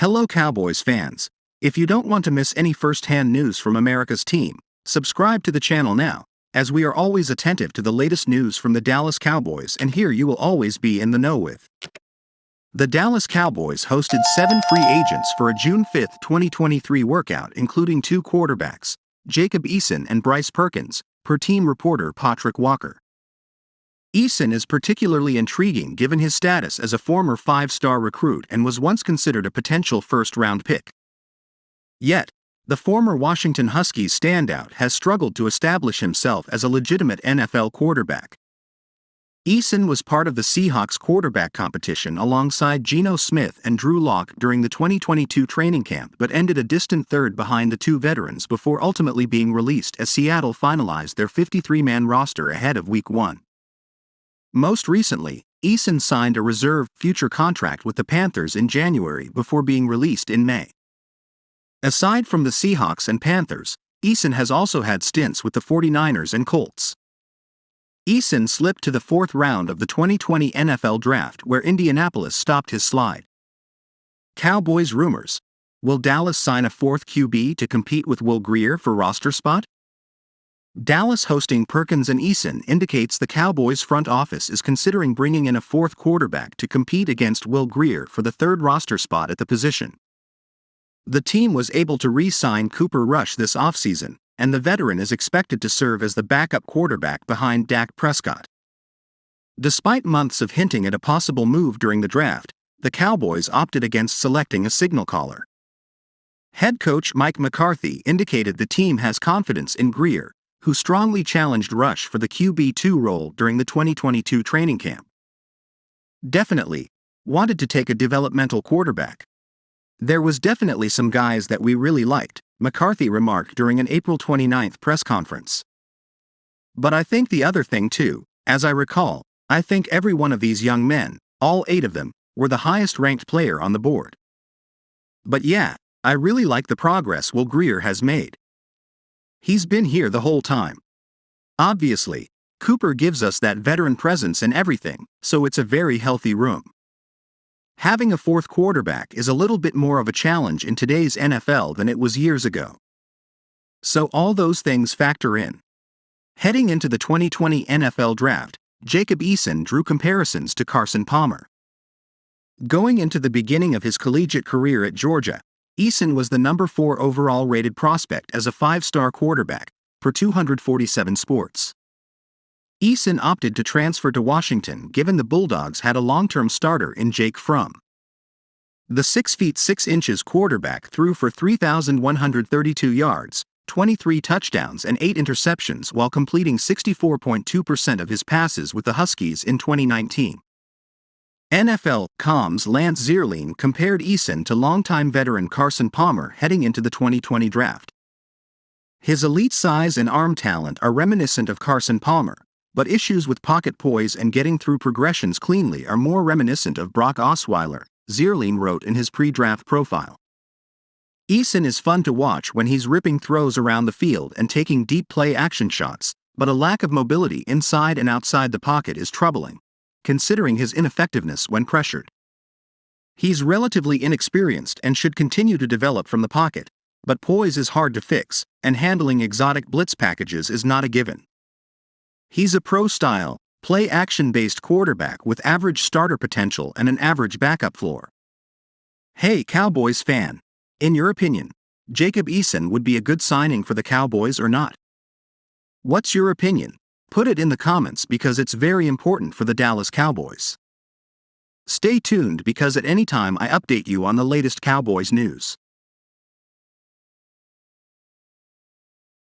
Hello Cowboys fans. If you don't want to miss any first-hand news from America's team, subscribe to the channel now, as we are always attentive to the latest news from the Dallas Cowboys, and here you will always be in the know with. The Dallas Cowboys hosted 7 free agents for a June 5, 2023 workout, including 2 quarterbacks, Jacob Eason and Bryce Perkins, per team reporter Patrick Walker. Eason is particularly intriguing given his status as a former 5-star recruit and was once considered a potential first-round pick. Yet, the former Washington Huskies standout has struggled to establish himself as a legitimate NFL quarterback. Eason was part of the Seahawks quarterback competition alongside Geno Smith and Drew Lock during the 2022 training camp, but ended a distant third behind the two veterans before ultimately being released as Seattle finalized their 53-man roster ahead of Week 1. Most recently, Eason signed a reserve future contract with the Panthers in January before being released in May. Aside from the Seahawks and Panthers, Eason has also had stints with the 49ers and Colts. Eason slipped to the 4th round of the 2020 NFL Draft, where Indianapolis stopped his slide. Cowboys rumors. Will Dallas sign a 4th QB to compete with Will Grier for roster spot? Dallas hosting Perkins and Eason indicates the Cowboys front office is considering bringing in a 4th quarterback to compete against Will Grier for the 3rd roster spot at the position. The team was able to re-sign Cooper Rush this offseason, and the veteran is expected to serve as the backup quarterback behind Dak Prescott. Despite months of hinting at a possible move during the draft, the Cowboys opted against selecting a signal caller. Head coach Mike McCarthy indicated the team has confidence in Grier, who strongly challenged Rush for the QB2 role during the 2022 training camp. Definitely wanted to take a developmental quarterback. There was definitely some guys that we really liked, McCarthy remarked during an April 29 press conference. But I think the other thing too, as I recall, I think every one of these young men, all 8 of them, were the highest ranked player on the board. But yeah, I really like the progress Will Grier has made. He's been here the whole time. Obviously, Cooper gives us that veteran presence and everything, so it's a very healthy room. Having a 4th quarterback is a little bit more of a challenge in today's NFL than it was years ago. So all those things factor in. Heading into the 2020 NFL Draft, Jacob Eason drew comparisons to Carson Palmer. Going into the beginning of his collegiate career at Georgia, Eason was the number 4 overall rated prospect as a 5-star quarterback, per 247 Sports. Eason opted to transfer to Washington given the Bulldogs had a long-term starter in Jake Fromm. The 6 feet 6 inches quarterback threw for 3,132 yards, 23 touchdowns and 8 interceptions while completing 64.2% of his passes with the Huskies in 2019. NFL.com's Lance Zierlein compared Eason to longtime veteran Carson Palmer heading into the 2020 draft. His elite size and arm talent are reminiscent of Carson Palmer, but issues with pocket poise and getting through progressions cleanly are more reminiscent of Brock Osweiler, Zierlein wrote in his pre-draft profile. Eason is fun to watch when he's ripping throws around the field and taking deep play action shots, but a lack of mobility inside and outside the pocket is troubling, considering his ineffectiveness when pressured. He's relatively inexperienced and should continue to develop from the pocket, but poise is hard to fix, and handling exotic blitz packages is not a given. He's a pro-style, play-action-based quarterback with average starter potential and an average backup floor. Hey Cowboys fan, in your opinion, Jacob Eason would be a good signing for the Cowboys or not? What's your opinion? Put it in the comments because it's very important for the Dallas Cowboys. Stay tuned because at any time I update you on the latest Cowboys news.